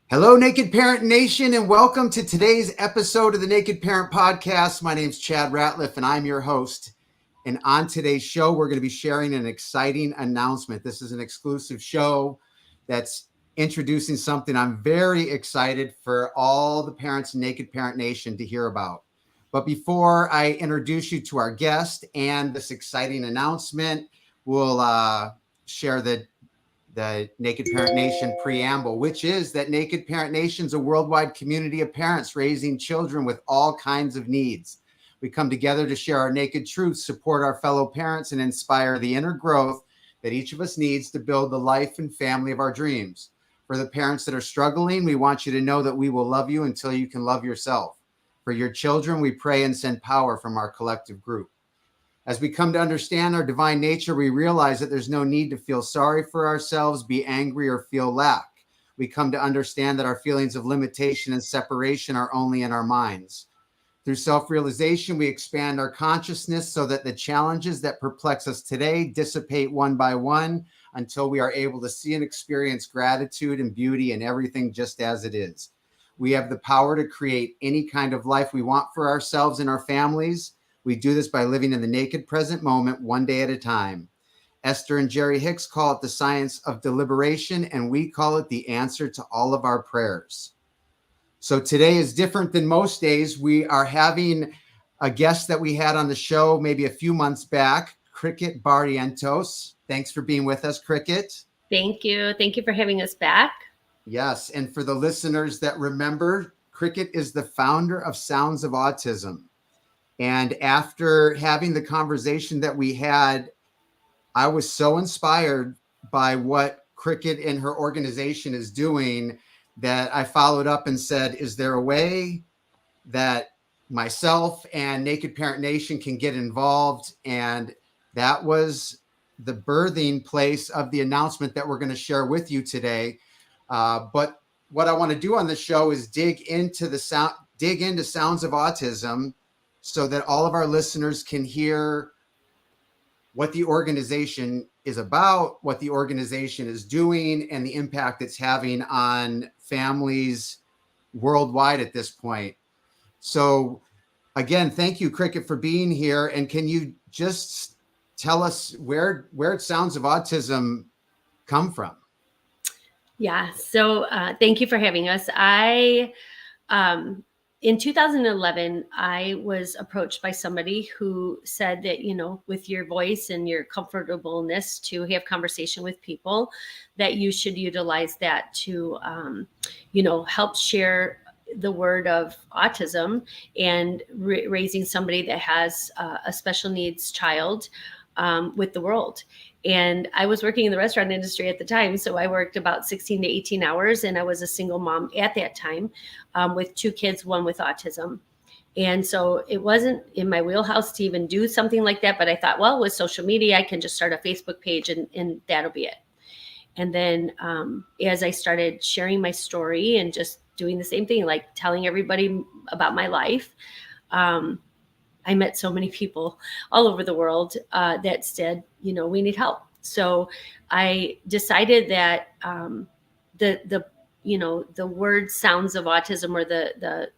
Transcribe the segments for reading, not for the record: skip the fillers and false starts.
Hello, Naked Parent Nation, and welcome to today's episode of the Naked Parent Podcast. My name's Chad Ratliff, and I'm your host. And on today's show, we're going to be sharing an exciting announcement. This is an exclusive show that's introducing something I'm very excited for all the parents in Naked Parent Nation to hear about. But before I introduce you to our guest and this exciting announcement, we'll share the Naked Parent Nation preamble, which is that Naked Parent Nation is a worldwide community of parents raising children with all kinds of needs. We come together to share our naked truths, support our fellow parents, and inspire the inner growth that each of us needs to build the life and family of our dreams. For the parents that are struggling, we want you to know that we will love you until you can love yourself. For your children, we pray and send power from our collective group. As we come to understand our divine nature, we realize that there's no need to feel sorry for ourselves, be angry, or feel lack. We come to understand that our feelings of limitation and separation are only in our minds. Through self-realization, we expand our consciousness so that the challenges that perplex us today dissipate one by one until we are able to see and experience gratitude and beauty in everything just as it is. We have the power to create any kind of life we want for ourselves and our families. We do this by living in the naked present moment, one day at a time. Esther and Jerry Hicks call it the science of deliberation, and we call it the answer to all of our prayers. So today is different than most days. We are having a guest that we had on the show maybe a few months back, Cricket Barrientos. Thanks for being with us, Cricket. Thank you. Thank you for having us back. Yes, and for the listeners that remember, Cricket is the founder of Sounds of Autism. And after having the conversation that we had, I was so inspired by what Cricket and her organization is doing that I followed up and said, is there a way that myself and Naked Parent Nation can get involved? And that was the birthing place of the announcement that we're going to share with you today. But what I want to do on the show is dig into Sounds of Autism, so that all of our listeners can hear what the organization is about, what the organization is doing, and the impact it's having on families worldwide at this point. So again, thank you, Cricket, for being here. And can you just tell us where Sounds of Autism come from? Yeah. So thank you for having us. In 2011, I was approached by somebody who said that, with your voice and your comfortableness to have conversation with people, that you should utilize that to, help share the word of autism and raising somebody that has a special needs child with the world. And I was working in the restaurant industry at the time. So I worked about 16 to 18 hours, and I was a single mom at that time with 2 kids, one with autism. And so it wasn't in my wheelhouse to even do something like that. But I thought, well, with social media, I can just start a Facebook page and that'll be it. And then as I started sharing my story and just doing the same thing, like telling everybody about my life, I met so many people all over the world that said, we need help. So I decided that the word Sounds of Autism, or the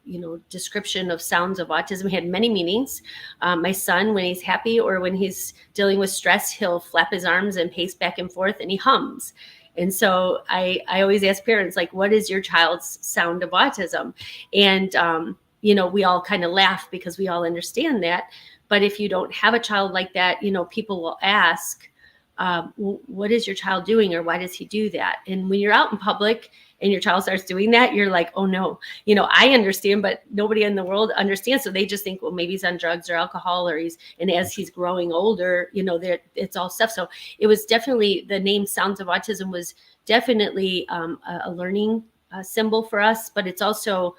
description of Sounds of Autism, had many meanings. My son, when he's happy or when he's dealing with stress, he'll flap his arms and pace back and forth, and he hums. And so I always ask parents, like, what is your child's sound of autism? And we all kind of laugh because we all understand that. But if you don't have a child like that, people will ask, what is your child doing, or why does he do that? And when you're out in public and your child starts doing that, you're like, oh no, I understand, but nobody in the world understands. So they just think, well, maybe he's on drugs or alcohol, and as he's growing older, it's all stuff. So it was definitely, the name Sounds of Autism was definitely a learning symbol for us, but it's also,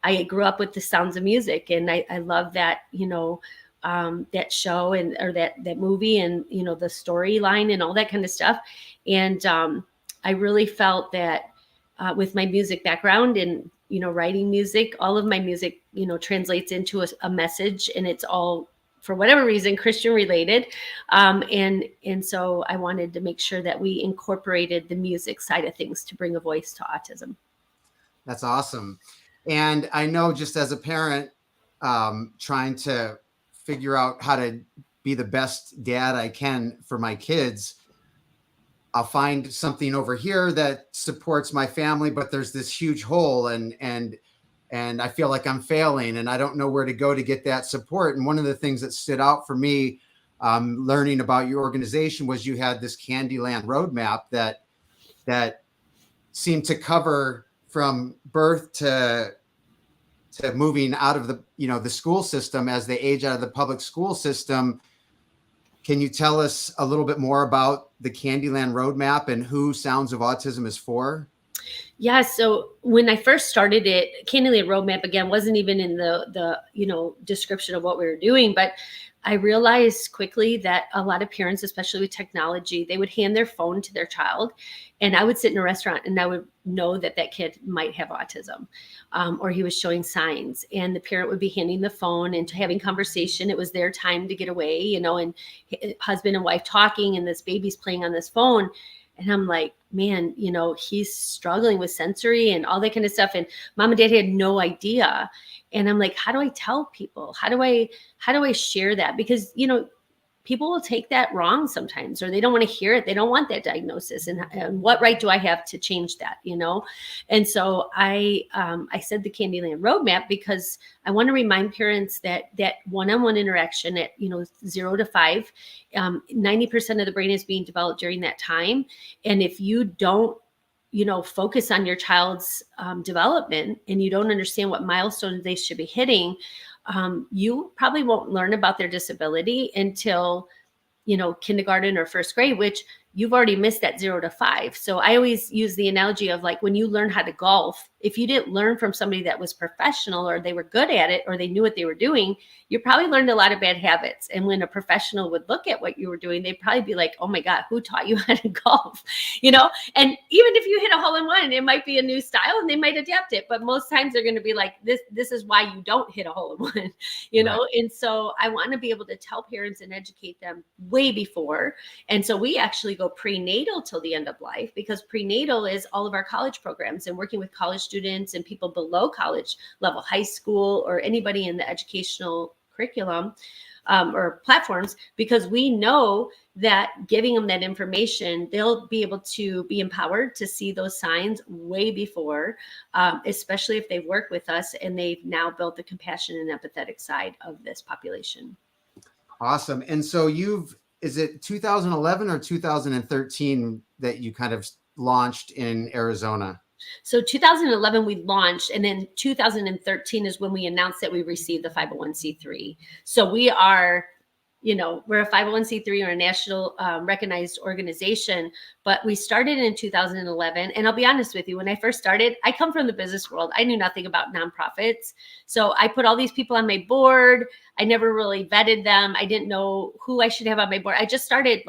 I grew up with the sounds of music, and I love that, that show or that movie, and, the storyline and all that kind of stuff. And I really felt that with my music background and, writing music, all of my music, translates into a message, and it's all, for whatever reason, Christian related. And so I wanted to make sure that we incorporated the music side of things to bring a voice to autism. That's awesome. And I know, just as a parent, trying to figure out how to be the best dad I can for my kids, I'll find something over here that supports my family, but there's this huge hole, and I feel like I'm failing, and I don't know where to go to get that support. And one of the things that stood out for me, learning about your organization, was you had this Candyland Roadmap that seemed to cover from birth to moving out of the school system as they age out of the public school system. Can you tell us a little bit more about the Candyland Roadmap and who Sounds of Autism is for? Yeah, so when I first started it, Candyland Roadmap, again, wasn't even in the description of what we were doing, but I realized quickly that a lot of parents, especially with technology, they would hand their phone to their child, and I would sit in a restaurant and I would know that that kid might have autism, or he was showing signs, and the parent would be handing the phone and having conversation. It was their time to get away, and husband and wife talking, and this baby's playing on this phone. And I'm like, man, he's struggling with sensory and all that kind of stuff. And mom and dad had no idea. And I'm like, how do I tell people? How do I share that? Because, people will take that wrong sometimes, or they don't want to hear it. They don't want that diagnosis. And what right do I have to change that, And so I said the Candyland Roadmap because I want to remind parents that one-on-one interaction at, 0 to 5, 90% of the brain is being developed during that time. And if you don't, focus on your child's development, and you don't understand what milestones they should be hitting, you probably won't learn about their disability until, kindergarten or first grade, which you've already missed that 0 to 5. So I always use the analogy of, like, when you learn how to golf, if you didn't learn from somebody that was professional, or they were good at it, or they knew what they were doing, you probably learned a lot of bad habits. And when a professional would look at what you were doing, they'd probably be like, oh my God, who taught you how to golf? And even if you hit a hole in one, it might be a new style and they might adapt it. But most times they're going to be like, this is why you don't hit a hole in one, Right. And so I want to be able to tell parents and educate them way before. And so we actually go prenatal till the end of life, because prenatal is all of our college programs and working with college students and people below college level, high school, or anybody in the educational curriculum or platforms, because we know that giving them that information, they'll be able to be empowered to see those signs way before, especially if they've worked with us and they've now built the compassion and empathetic side of this population. Awesome. And so is it 2011 or 2013 that you kind of launched in Arizona? So 2011 we launched, and then 2013 is when we announced that we received the 501c3. So we are, we're a 501c3 or a national recognized organization, but we started in 2011. And I'll be honest with you, when I first started, I come from the business world. I knew nothing about nonprofits. So I put all these people on my board. I never really vetted them. I didn't know who I should have on my board. I just started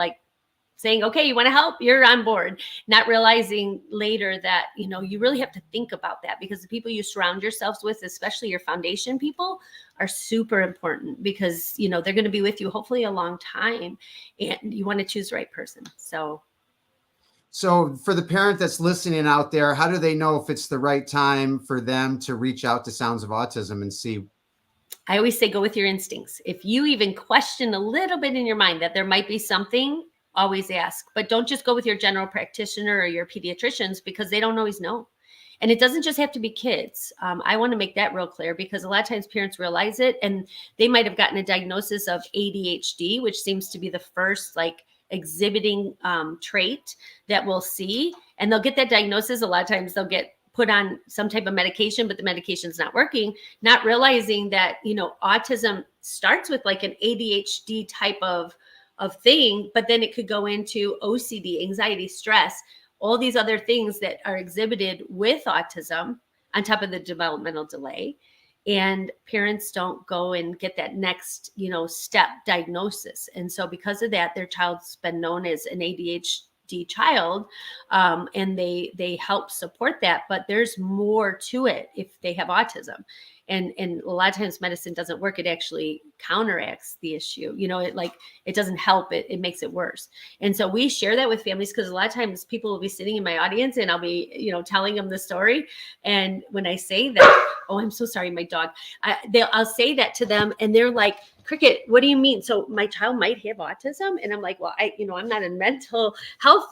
saying, okay, you want to help? You're on board. Not realizing later that, you really have to think about that, because the people you surround yourselves with, especially your foundation people, are super important, because, they're going to be with you hopefully a long time, and you want to choose the right person. So for the parent that's listening out there, how do they know if it's the right time for them to reach out to Sounds of Autism and see? I always say, go with your instincts. If you even question a little bit in your mind that there might be something, always ask. But don't just go with your general practitioner or your pediatricians, because they don't always know. And it doesn't just have to be kids. I want to make that real clear, because a lot of times parents realize it and they might have gotten a diagnosis of ADHD, which seems to be the first exhibiting trait that we'll see. And they'll get that diagnosis. A lot of times they'll get put on some type of medication, but the medication's not working, not realizing that, autism starts with an ADHD type of thing, but then it could go into OCD, anxiety, stress, all these other things that are exhibited with autism on top of the developmental delay. And parents don't go and get that next, step diagnosis. And so because of that, their child's been known as an ADHD child, and they help support that, but there's more to it if they have autism. And a lot of times medicine doesn't work. It actually counteracts the issue. It doesn't help. It makes it worse. And so we share that with families, because a lot of times people will be sitting in my audience and I'll be, telling them the story. And when I say that, oh, I'm so sorry, my dog, I'll say that to them and they're like, Cricket, what do you mean? So my child might have autism? And I'm like, well, I'm not a mental health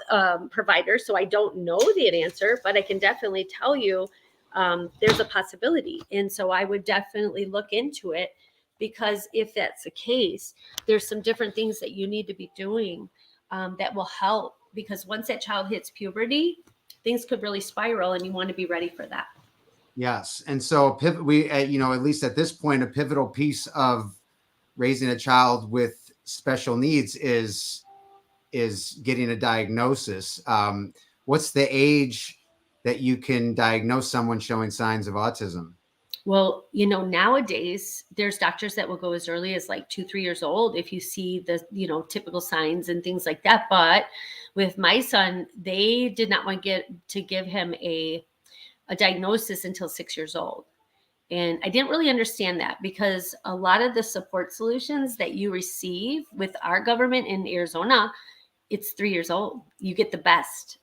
provider, so I don't know the answer, but I can definitely tell you there's a possibility. And so I would definitely look into it, because if that's the case, there's some different things that you need to be doing that will help, because once that child hits puberty, things could really spiral, and you want to be ready for that. Yes. And so we, at least at this point, a pivotal piece of raising a child with special needs is getting a diagnosis. What's the age that you can diagnose someone showing signs of autism? Well, nowadays there's doctors that will go as early as like 2-3 years old if you see the, typical signs and things like that. But with my son, they did not want to give him a diagnosis until 6 years old. And I didn't really understand that, because a lot of the support solutions that you receive with our government in Arizona, it's 3 years old. You get the best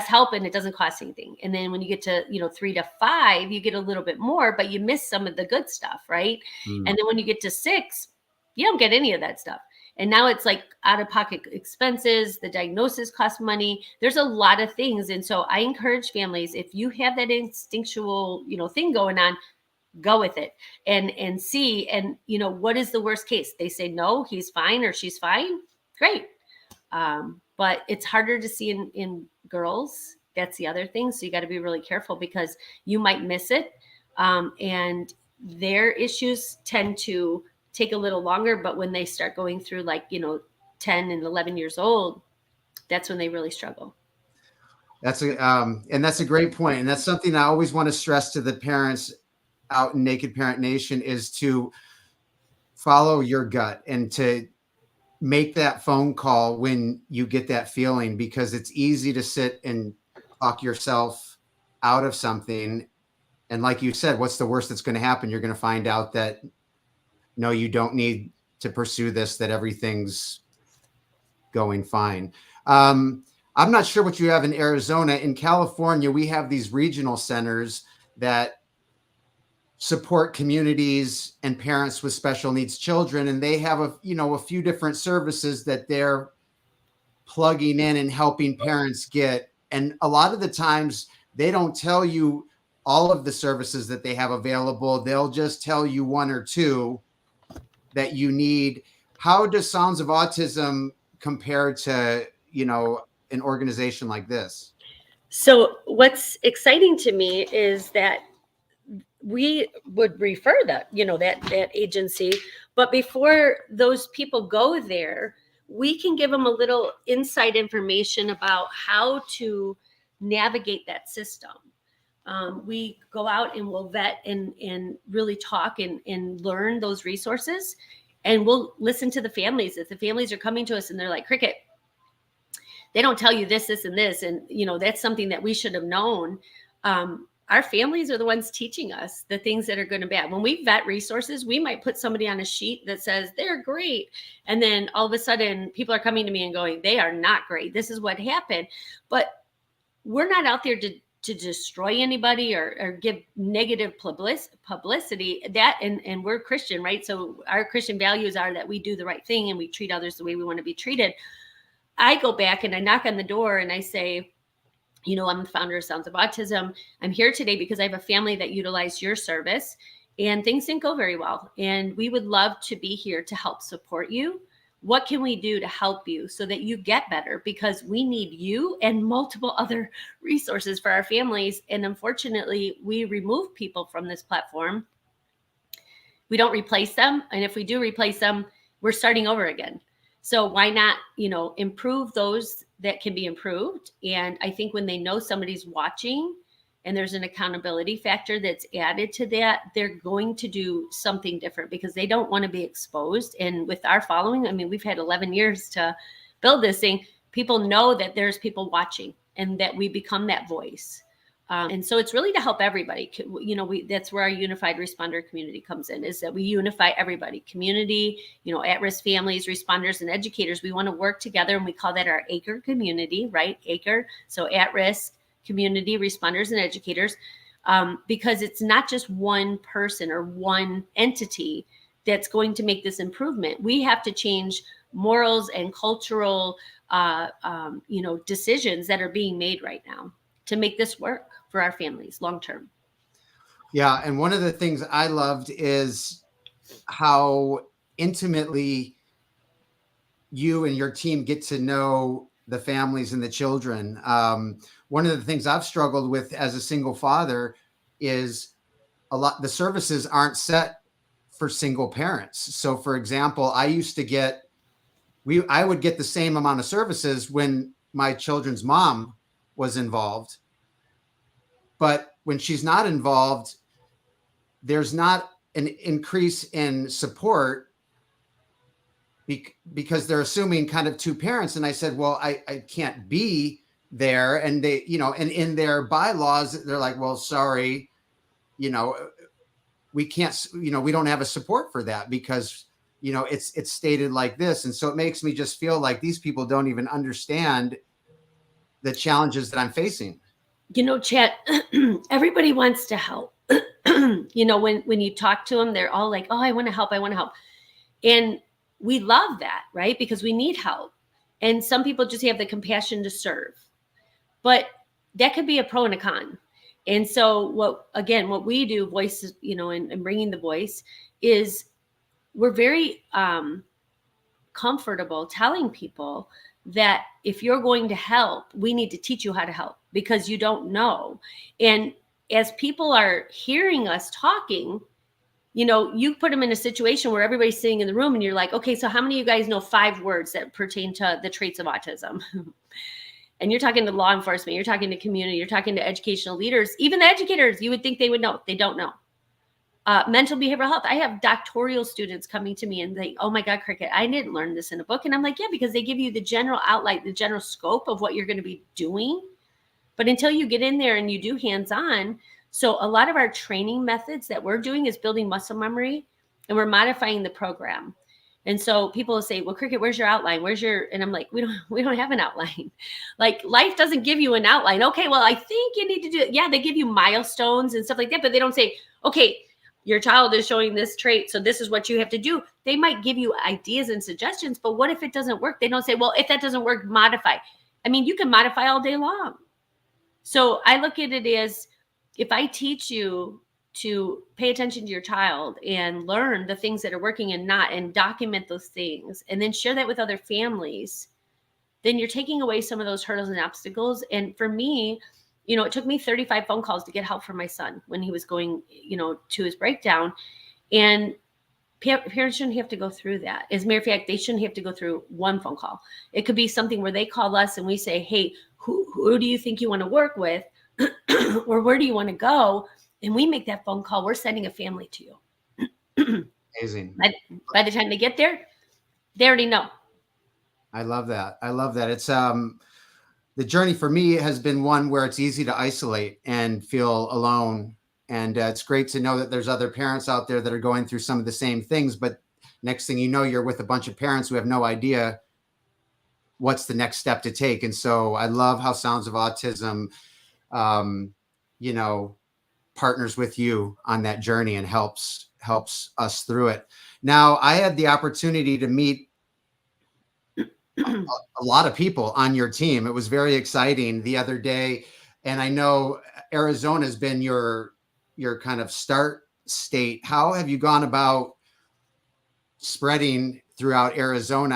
help, and it doesn't cost anything. And then when you get to, 3 to 5, you get a little bit more, but you miss some of the good stuff. Right. And then when you get to 6, you don't get any of that stuff. And now it's like out of pocket expenses. The diagnosis costs money. There's a lot of things. And so I encourage families, if you have that instinctual, thing going on, go with it and see. And, what is the worst case? They say, no, he's fine or she's fine. Great. But it's harder to see in girls. That's the other thing. So you got to be really careful, because you might miss it. And their issues tend to take a little longer. But when they start going through 10 and 11 years old, that's when they really struggle. That's a great point. And that's something I always want to stress to the parents out in Naked Parent Nation, is to follow your gut and to make that phone call when you get that feeling, because it's easy to sit and talk yourself out of something. And like you said, what's the worst that's going to happen? You're going to find out that, no, you don't need to pursue this, that everything's going fine. I'm not sure what you have in Arizona. In California, we have these regional centers that support communities and parents with special needs children. And they have a few different services that they're plugging in and helping parents get. And a lot of the times they don't tell you all of the services that they have available. They'll just tell you one or two that you need. How does Sounds of Autism compare to, an organization like this? So what's exciting to me is that we would refer that agency, but before those people go there, we can give them a little inside information about how to navigate that system. We go out and we'll vet and really talk and learn those resources, and we'll listen to the families. If the families are coming to us and they're like, Cricket, they don't tell you this, and this, and that's something that we should have known. Our families are the ones teaching us the things that are good and bad. When we vet resources, we might put somebody on a sheet that says they're great. And then all of a sudden people are coming to me and going, they are not great. This is what happened. But we're not out there to destroy anybody or give negative publicity. And we're Christian, right? So our Christian values are that we do the right thing and we treat others the way we want to be treated. I go back and I knock on the door and I say, I'm the founder of Sounds of Autism. I'm here today because I have a family that utilized your service and things didn't go very well. And we would love to be here to help support you. What can we do to help you so that you get better? Because we need you and multiple other resources for our families. And unfortunately, we remove people from this platform. We don't replace them. And if we do replace them, we're starting over again. So why not, improve those that can be improved? And I think when they know somebody's watching and there's an accountability factor that's added to that, they're going to do something different because they don't want to be exposed. And with our following, we've had 11 years to build this thing. People know that there's people watching and that we become that voice. And so it's really to help everybody. That's where our unified responder community comes in, is that we unify everybody, community, at-risk families, responders, and educators. We want to work together, and we call that our ACRE community, right? ACRE, so at-risk community, responders, and educators, because it's not just one person or one entity that's going to make this improvement. We have to change morals and cultural, decisions that are being made right now to make this work for our families long term. Yeah. And one of the things I loved is how intimately you and your team get to know the families and the children. One of the things I've struggled with as a single father is the services aren't set for single parents. So for example, I would get the same amount of services when my children's mom was involved. But when she's not involved, there's not an increase in support because they're assuming kind of two parents. And I said, well, I can't be there. And they, and in their bylaws, they're like, well, sorry, we can't, we don't have a support for that because, it's stated like this. And so it makes me just feel like these people don't even understand the challenges that I'm facing. Chad, everybody wants to help. When you talk to them, they're all like, oh, I want to help. And we love that, right? Because we need help. And some people just have the compassion to serve. But that could be a pro and a con. And so what we do, voices, and bringing the voice, is we're very comfortable telling people that if you're going to help, we need to teach you how to help because you don't know. And as people are hearing us talking, you put them in a situation where everybody's sitting in the room and you're like, okay, so how many of you guys know 5 words that pertain to the traits of autism? And you're talking to law enforcement, you're talking to community, you're talking to educational leaders, even the educators, you would think they would know. They don't know. Mental behavioral health. I have doctoral students coming to me and they, oh my God, Cricket, I didn't learn this in a book. And I'm like, yeah, because they give you the general outline, the general scope of what you're going to be doing. But until you get in there and you do hands-on, so a lot of our training methods that we're doing is building muscle memory, and we're modifying the program. And so people will say, well, Cricket, where's your outline? And I'm like, we don't have an outline. Like, life doesn't give you an outline. Okay, well, I think you need to do it. Yeah, they give you milestones and stuff like that, but they don't say, okay, your child is showing this trait, so this is what you have to do. They might give you ideas and suggestions, but what if it doesn't work? They don't say, well, if that doesn't work, modify. I mean, you can modify all day long. So I look at it as, if I teach you to pay attention to your child and learn the things that are working and not, and document those things, and then share that with other families, then you're taking away some of those hurdles and obstacles. And for me, it took me 35 phone calls to get help from my son when he was going, to his breakdown. And parents shouldn't have to go through that. As a matter of fact, they shouldn't have to go through one phone call. It could be something where they call us and we say, hey, who do you think you want to work with? Or where do you want to go? And we make that phone call. We're sending a family to you. Amazing. By the time they get there, they already know. I love that. It's the journey for me has been one where it's easy to isolate and feel alone. And it's great to know that there's other parents out there that are going through some of the same things. But next thing you know, you're with a bunch of parents who have no idea what's the next step to take. And so I love how Sounds of Autism, partners with you on that journey and helps us through it. Now, I had the opportunity to meet a lot of people on your team. It was very exciting the other day. And I know Arizona has been your kind of start state. How have you gone about spreading throughout Arizona?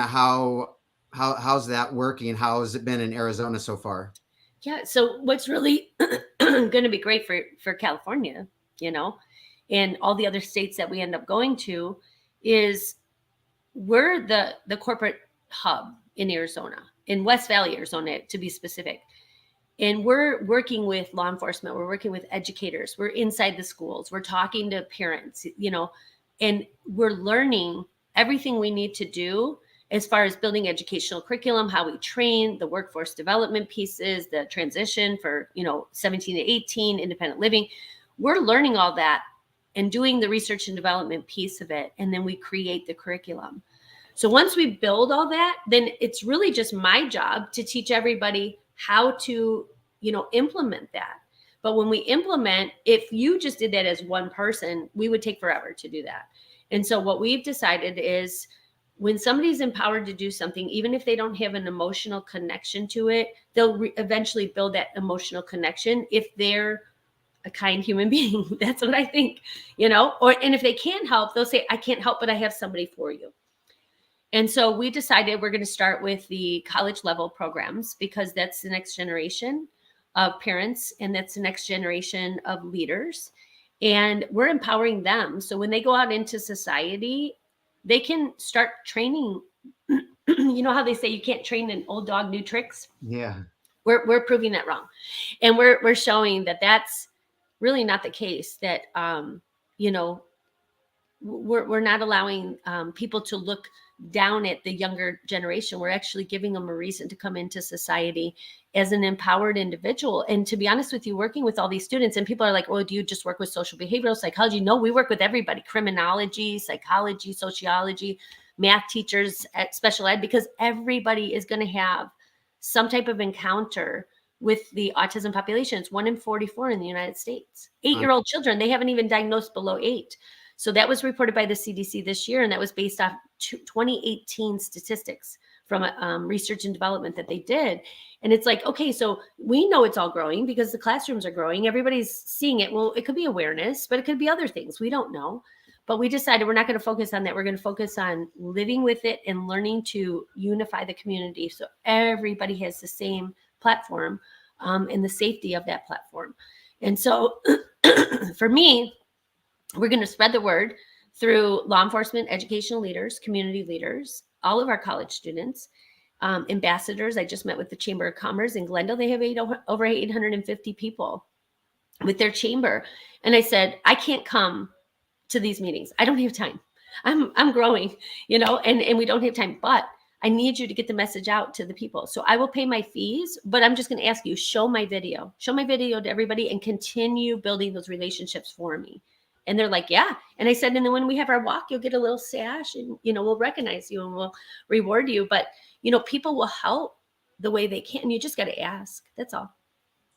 How's that working? How has it been in Arizona so far? Yeah. So what's really going to be great for California, and all the other states that we end up going to, is we're the corporate hub in Arizona, in West Valley, Arizona, to be specific. And we're working with law enforcement. We're working with educators. We're inside the schools. We're talking to parents, and we're learning everything we need to do as far as building educational curriculum, how we train, the workforce development pieces, the transition for, 17 to 18, independent living. We're learning all that and doing the research and development piece of it. And then we create the curriculum. So once we build all that, then it's really just my job to teach everybody how to, implement that. But when we implement, if you just did that as one person, we would take forever to do that. And so what we've decided is when somebody's empowered to do something, even if they don't have an emotional connection to it, they'll eventually build that emotional connection if they're a kind human being. That's what I think, and if they can't help, they'll say, I can't help, but I have somebody for you. And so we decided we're going to start with the college level programs because that's the next generation of parents and that's the next generation of leaders. And we're empowering them. So when they go out into society, they can start training. You know how they say you can't train an old dog new tricks? Yeah. We're proving that wrong. And we're showing that that's really not the case, that, we're not allowing people to look down at the younger generation. We're actually giving them a reason to come into society as an empowered individual. And to be honest with you, working with all these students, and people are like, well, do you just work with social behavioral psychology? No, we work with everybody: criminology, psychology, sociology, math teachers at special ed, because everybody is going to have some type of encounter with the autism population. It's 1 in 44 in the United States. 8-year-old children, they haven't even diagnosed below 8. So that was reported by the CDC this year, and that was based off 2018 statistics from research and development that they did. And it's like, okay, so we know it's all growing because the classrooms are growing. Everybody's seeing it. Well, it could be awareness, but it could be other things. We don't know. But we decided we're not going to focus on that. We're going to focus on living with it and learning to unify the community so everybody has the same platform and the safety of that platform. And so for me, we're going to spread the word through law enforcement, educational leaders, community leaders, all of our college students, ambassadors. I just met with the Chamber of Commerce in Glendale. They have over 850 people with their chamber. And I said, I can't come to these meetings. I don't have time. I'm growing, and we don't have time, but I need you to get the message out to the people. So I will pay my fees, but I'm just going to ask you, show my video to everybody and continue building those relationships for me. And they're like, yeah. And I said, and then when we have our walk, you'll get a little sash and, we'll recognize you and we'll reward you. But, people will help the way they can. You just got to ask. That's all.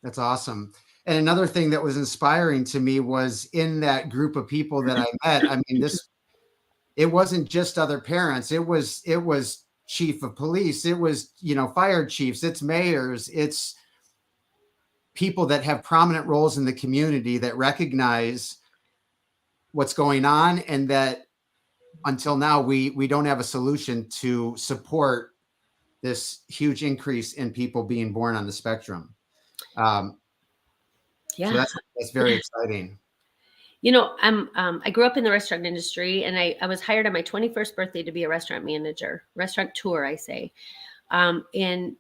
That's awesome. And another thing that was inspiring to me was in that group of people that I met. I mean, it wasn't just other parents. It was chief of police. It was, fire chiefs. It's mayors. It's people that have prominent roles in the community that recognize what's going on, and that until now we don't have a solution to support this huge increase in people being born on the spectrum. Yeah, so that's very exciting. I grew up in the restaurant industry, and I was hired on my 21st birthday to be a restaurant manager, restaurateur, I say. And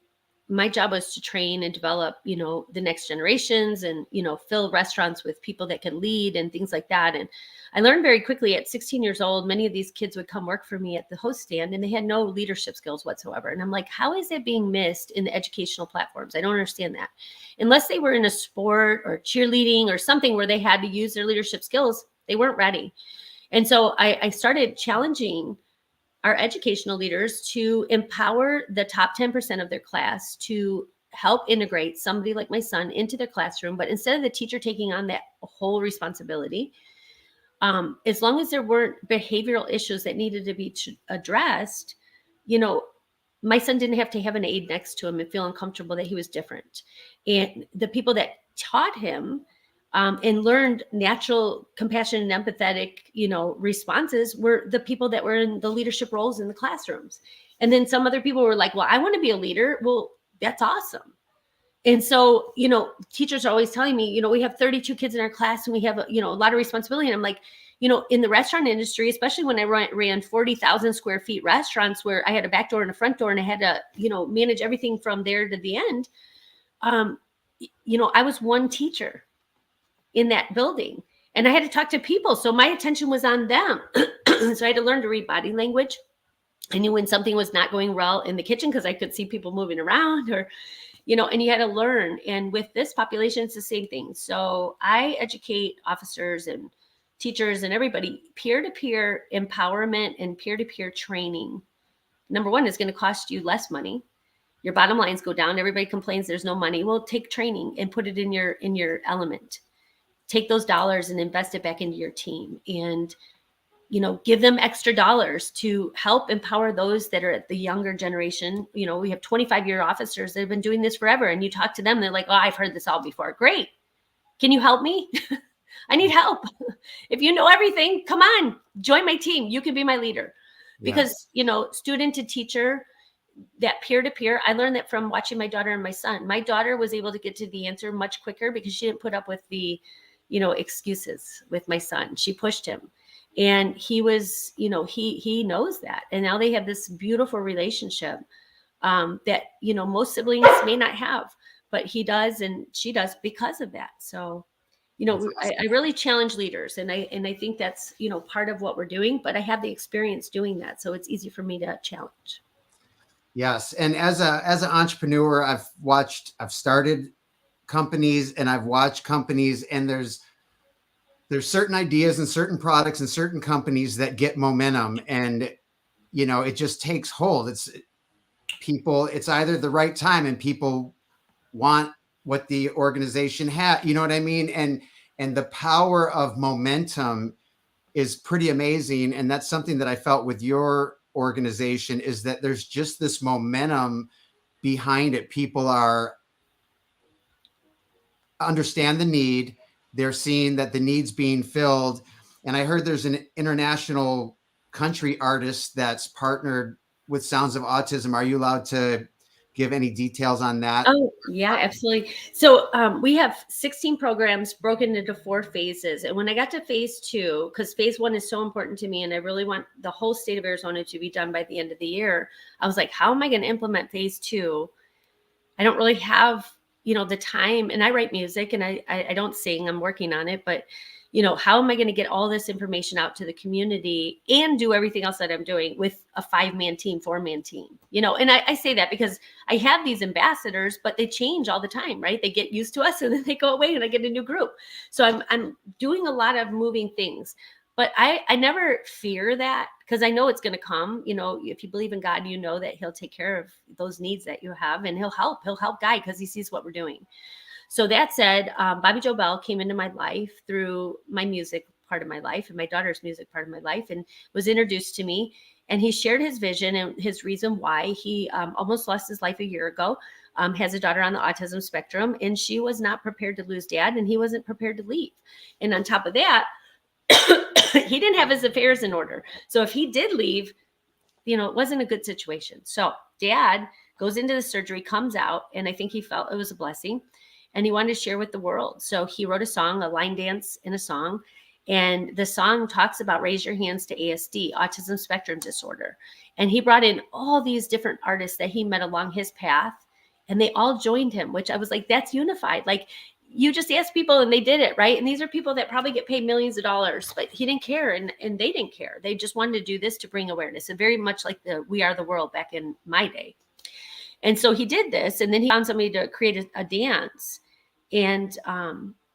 my job was to train and develop, the next generations and, fill restaurants with people that can lead and things like that. And I learned very quickly at 16 years old, many of these kids would come work for me at the host stand and they had no leadership skills whatsoever. And I'm like, how is that being missed in the educational platforms? I don't understand that. Unless they were in a sport or cheerleading or something where they had to use their leadership skills, they weren't ready. And so I started challenging our educational leaders to empower the top 10% of their class to help integrate somebody like my son into their classroom. But instead of the teacher taking on that whole responsibility, as long as there weren't behavioral issues that needed to be addressed, my son didn't have to have an aide next to him and feel uncomfortable that he was different. And the people that taught him and learned natural compassion and empathetic, responses were the people that were in the leadership roles in the classrooms. And then some other people were like, well, I want to be a leader. Well, that's awesome. And so, teachers are always telling me, we have 32 kids in our class and we have, a lot of responsibility. And I'm like, in the restaurant industry, especially when I ran 40,000 square feet restaurants where I had a back door and a front door and I had to, manage everything from there to the end. I was one teacher in that building and I had to talk to people. So my attention was on them. So I had to learn to read body language. I knew when something was not going well in the kitchen because I could see people moving around, or, and you had to learn. And with this population, it's the same thing. So I educate officers and teachers and everybody. Peer-to-peer empowerment and peer-to-peer training, number one, is going to cost you less money. Your bottom lines go down. Everybody complains there's no money. Well, take training and put it in your element. Take those dollars and invest it back into your team, and give them extra dollars to help empower those that are at the younger generation. We have 25-year officers that have been doing this forever, and you talk to them, they're like, oh, I've heard this all before. Great. Can you help me? I need help. If you know everything, come on, join my team. You can be my leader. Because, student to teacher, that peer-to-peer, I learned that from watching my daughter and my son. My daughter was able to get to the answer much quicker because she didn't put up with the, excuses with my son. She pushed him. And he was, he knows that. And now they have this beautiful relationship that, most siblings may not have, but he does and she does because of that. So, awesome. I really challenge leaders, and I think that's, part of what we're doing, but I have the experience doing that. So it's easy for me to challenge. Yes. And as an entrepreneur, I've started companies and I've watched companies, and there's certain ideas and certain products and certain companies that get momentum, and, it just takes hold. It's either the right time and people want what the organization had, you know what I mean? And the power of momentum is pretty amazing. And that's something that I felt with your organization, is that there's just this momentum behind it. People understand the need. They're seeing that the need's being filled. And I heard there's an international country artist that's partnered with Sounds of Autism. Are you allowed to give any details on that? Oh, yeah, absolutely. So we have 16 programs broken into 4 phases. And when I got to phase 2, because phase 1 is so important to me, and I really want the whole state of Arizona to be done by the end of the year, I was like, how am I going to implement phase 2? I don't really have, the time, and I write music and I don't sing. I'm working on it, but how am I going to get all this information out to the community and do everything else that I'm doing with a 5-man team, 4-man team, and I say that because I have these ambassadors, but they change all the time, right? They get used to us and then they go away and I get a new group. So I'm doing a lot of moving things, but I never fear that, because I know it's going to come. If you believe in God, that he'll take care of those needs that you have, and he'll help guide, because he sees what we're doing. So that said, Bobby Joe Bell came into my life through my music part of my life and my daughter's music part of my life, and was introduced to me. And he shared his vision and his reason why he almost lost his life a year ago. Has a daughter on the autism spectrum, and she was not prepared to lose dad, and he wasn't prepared to leave. And on top of that, he didn't have his affairs in order. So if he did leave, it wasn't a good situation. So dad goes into the surgery, comes out, and I think he felt it was a blessing, and he wanted to share with the world. So he wrote a song, a line dance in a song. And the song talks about raise your hands to ASD, autism spectrum disorder. And he brought in all these different artists that he met along his path, and they all joined him, which I was like, that's unified. Like, you just asked people and they did it, right? And these are people that probably get paid millions of dollars, but he didn't care, and they didn't care. They just wanted to do this to bring awareness. And very much like the We Are the World back in my day. And so he did this, and then he found somebody to create a dance. And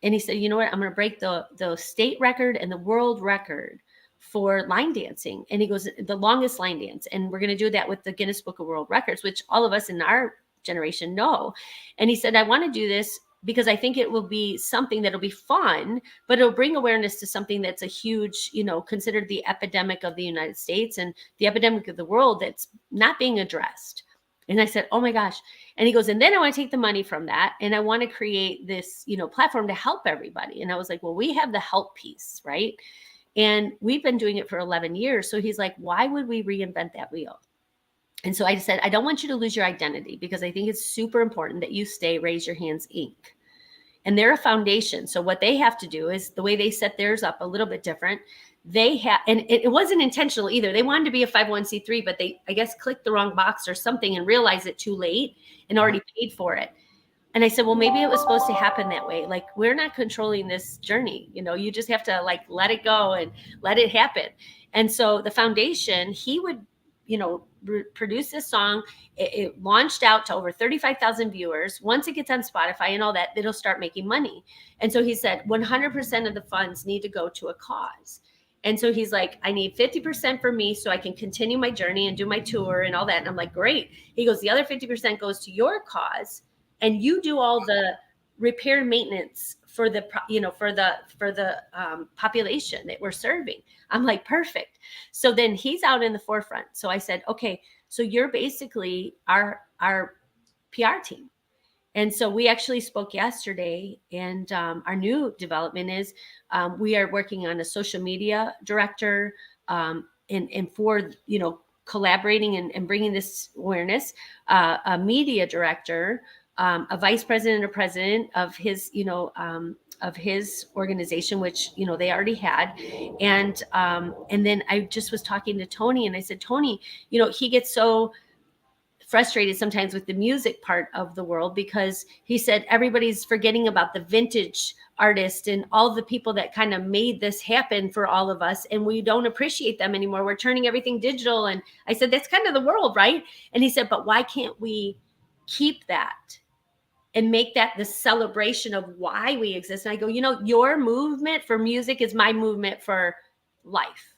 he said, you know what, I'm going to break the state record and the world record for line dancing. And he goes, the longest line dance. And we're going to do that with the Guinness Book of World Records, which all of us in our generation know. And he said, I want to do this because I think it will be something that'll be fun, but it'll bring awareness to something that's a huge, considered the epidemic of the United States and the epidemic of the world that's not being addressed. And I said, oh my gosh. And he goes, and then I want to take the money from that, and I want to create this, platform to help everybody. And I was like, well, we have the help piece, right? And we've been doing it for 11 years. So he's like, why would we reinvent that wheel? And so I said, I don't want you to lose your identity, because I think it's super important that you stay Raise Your Hands Inc. And they're a foundation. So what they have to do is, the way they set theirs up a little bit different. They have, and it wasn't intentional either. They wanted to be a 501c3, but they, I guess, clicked the wrong box or something and realized it too late and already paid for it. And I said, well, maybe it was supposed to happen that way. Like, we're not controlling this journey. You just have to let it go and let it happen. And so the foundation, he would produced this song. It launched out to over 35,000 viewers. Once it gets on Spotify and all that, it'll start making money. And so he said 100% of the funds need to go to a cause. And so he's like, I need 50% for me so I can continue my journey and do my tour and all that. And I'm like, great. He goes, the other 50% goes to your cause, and you do all the repair and maintenance for the population that we're serving. I'm like, perfect. So then he's out in the forefront. So I said, okay, so you're basically our PR team. And so we actually spoke yesterday, and our new development is we are working on a social media director, and for, collaborating and bringing this awareness, a media director, a vice president or president of his, of his organization, which, they already had. And then I just was talking to Tony, and I said, Tony, he gets so frustrated sometimes with the music part of the world, because he said everybody's forgetting about the vintage artist and all the people that kind of made this happen for all of us, and we don't appreciate them anymore. We're turning everything digital. And I said, that's kind of the world, right? And he said, but why can't we keep that and make that the celebration of why we exist? And I go, your movement for music is my movement for life.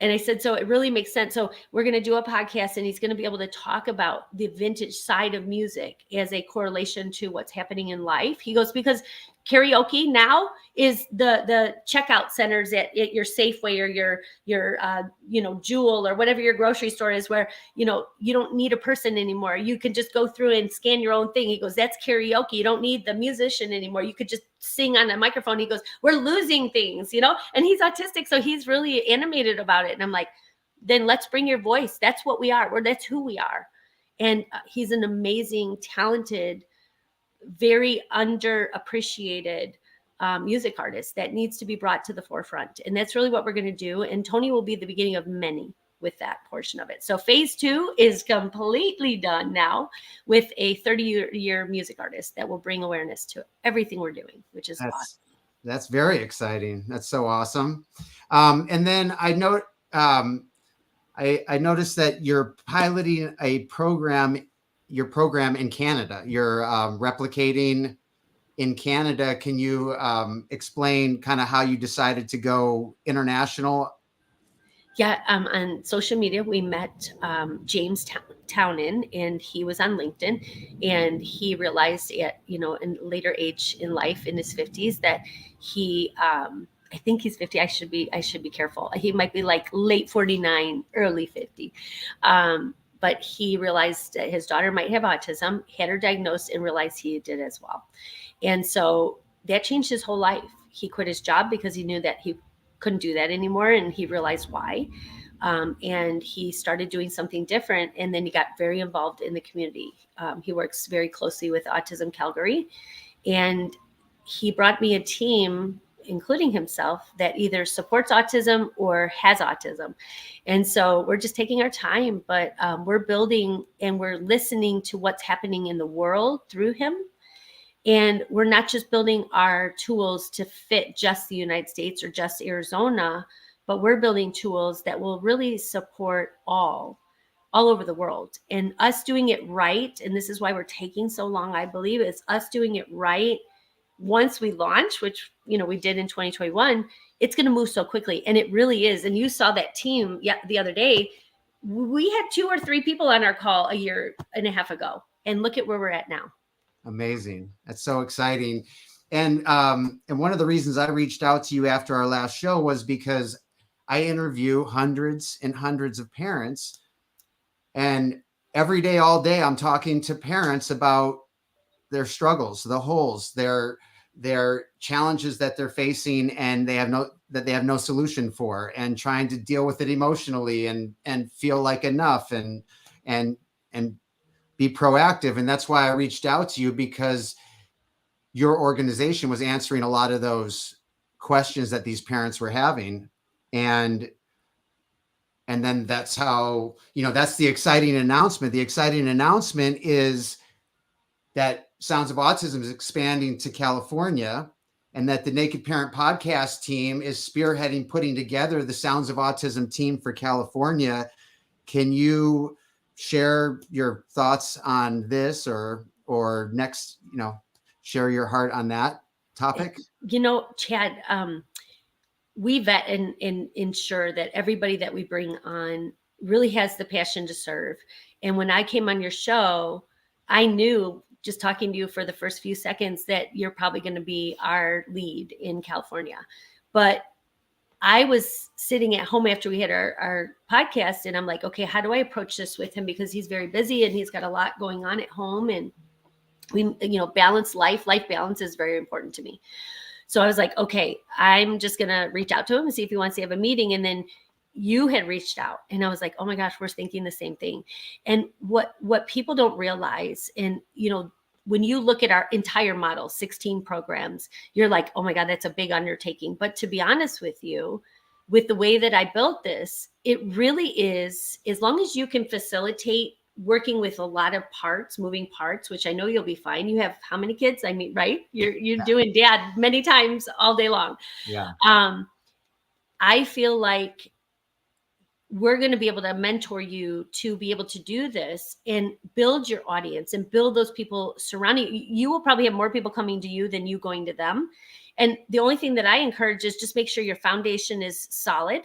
And I said, so it really makes sense. So we're going to do a podcast, and he's going to be able to talk about the vintage side of music as a correlation to what's happening in life. He goes, because karaoke now is the checkout centers at your Safeway or your Jewel or whatever your grocery store is, where, you don't need a person anymore. You can just go through and scan your own thing. He goes, that's karaoke. You don't need the musician anymore. You could just sing on a microphone. He goes, we're losing things, and he's autistic. So he's really animated about it. And I'm like, then let's bring your voice. That's what we are. That's who we are. And he's an amazing, talented, very underappreciated music artist that needs to be brought to the forefront. And that's really what we're going to do. And Tony will be the beginning of many with that portion of it. So phase 2 is completely done now with a 30-year music artist that will bring awareness to everything we're doing, which is awesome. That's very exciting. That's so awesome. And then I note, I noticed that you're piloting your program in Canada. You're replicating in Canada. Can you explain kind of how you decided to go international? Yeah, on social media, we met James Townend, and he was on LinkedIn, and he realized at, in later age in life, in his 50s, that he, I think he's 50. I should be careful. He might be like late 49, early 50. But he realized that his daughter might have autism, had her diagnosed, and realized he did as well. And so that changed his whole life. He quit his job because he knew that he couldn't do that anymore, and he realized why. And he started doing something different, and then he got very involved in the community. He works very closely with Autism Calgary, and he brought me a team, including himself, that either supports autism or has autism. And so we're just taking our time, but we're building and we're listening to what's happening in the world through him. And we're not just building our tools to fit just the United States or just Arizona, but we're building tools that will really support all over the world. And us doing it right, and this is why we're taking so long, I believe, is us doing it right. Once we launch, which, we did in 2021, it's going to move so quickly. And it really is. And you saw that team the other day. We had 2 or 3 people on our call a year and a half ago. And look at where we're at now. Amazing. That's so exciting. And one of the reasons I reached out to you after our last show was because I interview hundreds and hundreds of parents, and every day, all day, I'm talking to parents about their struggles, the holes, their challenges that they're facing, and they have no solution for, and trying to deal with it emotionally and feel like enough and be proactive. And that's why I reached out to you, because your organization was answering a lot of those questions that these parents were having. And then that's how, that's the exciting announcement. The exciting announcement is that Sounds of Autism is expanding to California, and that the Naked Parent podcast team is spearheading putting together the Sounds of Autism team for California Can you share your thoughts on this or next, share your heart on that topic? Chad, we vet and ensure that everybody that we bring on really has the passion to serve. And when I came on your show, I knew just talking to you for the first few seconds that you're probably going to be our lead in California. But I was sitting at home after we had our podcast, and I'm like, okay, how do I approach this with him? Because he's very busy and he's got a lot going on at home, and we, balance life balance is very important to me. So I was like, okay, I'm just going to reach out to him and see if he wants to have a meeting. And then you had reached out, and I was like, oh my gosh, we're thinking the same thing. And what people don't realize, and, when you look at our entire model, 16 programs, you're like, oh my God, that's a big undertaking. But to be honest with you, with the way that I built this, it really is, as long as you can facilitate working with a lot of parts, moving parts, which I know you'll be fine. You have how many kids? I mean, right? You're doing dad many times all day long. Yeah. I feel like we're going to be able to mentor you to be able to do this and build your audience and build those people surrounding you. You will probably have more people coming to you than you going to them. And the only thing that I encourage is just make sure your foundation is solid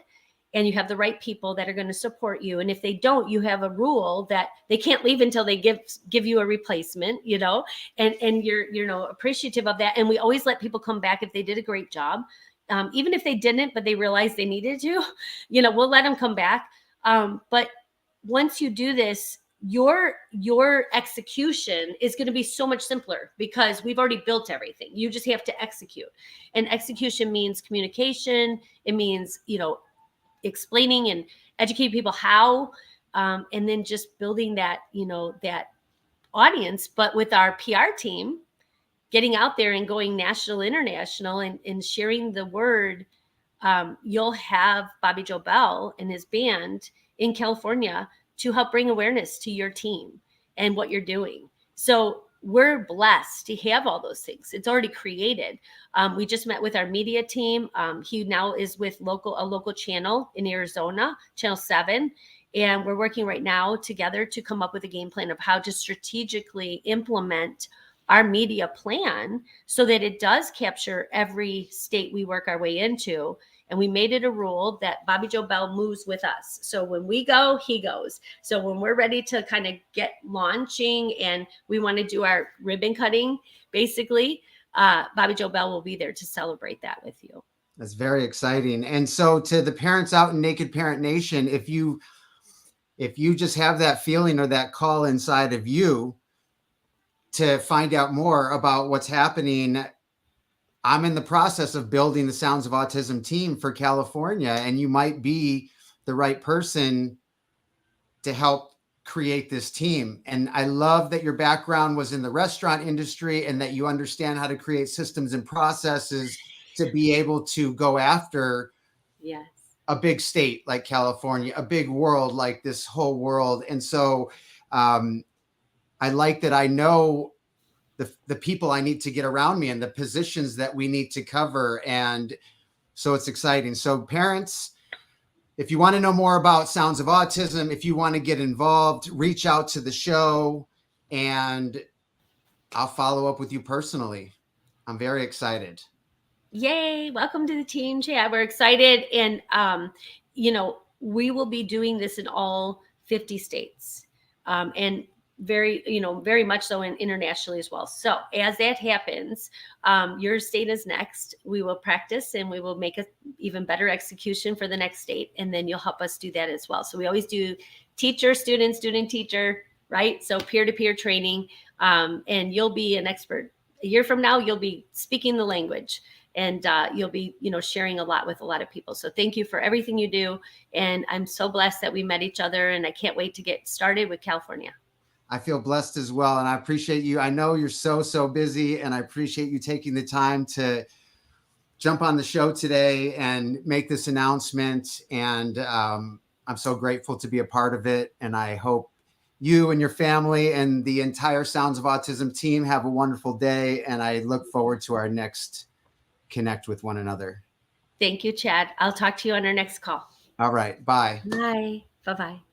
and you have the right people that are going to support you. And if they don't, you have a rule that they can't leave until they give you a replacement, and you're appreciative of that. And we always let people come back if they did a great job. Even if they didn't, but they realized they needed to, we'll let them come back. But once you do this, your execution is going to be so much simpler because we've already built everything. You just have to execute. And execution means communication. It means, explaining and educating people how, and then just building that, that audience. But with our PR team, getting out there and going national, international, and sharing the word, you'll have Bobby Joe Bell and his band in California to help bring awareness to your team and what you're doing. So we're blessed to have all those things. It's already created. We just met with our media team. He now is with a local channel in Arizona, Channel 7. And we're working right now together to come up with a game plan of how to strategically implement our media plan so that it does capture every state we work our way into. And we made it a rule that Bobby Joe Bell moves with us. So when we go, he goes. So when we're ready to kind of get launching and we want to do our ribbon cutting, basically, Bobby Joe Bell will be there to celebrate that with you. That's very exciting. And so to the parents out in Naked Parent Nation, if you just have that feeling or that call inside of you to find out more about what's happening, I'm in the process of building the Sounds of Autism team for California, and you might be the right person to help create this team. And I love that your background was in the restaurant industry and that you understand how to create systems and processes to be able to go after a big state like California, a big world like this whole world. And so I like that I know the people I need to get around me and the positions that we need to cover. And so it's exciting. So parents, if you want to know more about Sounds of Autism, if you want to get involved, reach out to the show and I'll follow up with you personally. I'm very excited. Yay. Welcome to the team, Chad. We're excited. And, we will be doing this in all 50 states. And very much so internationally as well. So as that happens, your state is next. We will practice and we will make an even better execution for the next state. And then you'll help us do that as well. So we always do teacher, student, teacher, right? So peer-to-peer training. And you'll be an expert. A year from now, you'll be speaking the language. And you'll be, sharing a lot with a lot of people. So thank you for everything you do. And I'm so blessed that we met each other. And I can't wait to get started with California. I feel blessed as well. And I appreciate you. I know you're so busy, and I appreciate you taking the time to jump on the show today and make this announcement. And I'm so grateful to be a part of it. And I hope you and your family and the entire Sounds of Autism team have a wonderful day. And I look forward to our next connect with one another. Thank you, Chad. I'll talk to you on our next call. All right. Bye. Bye. Bye-bye.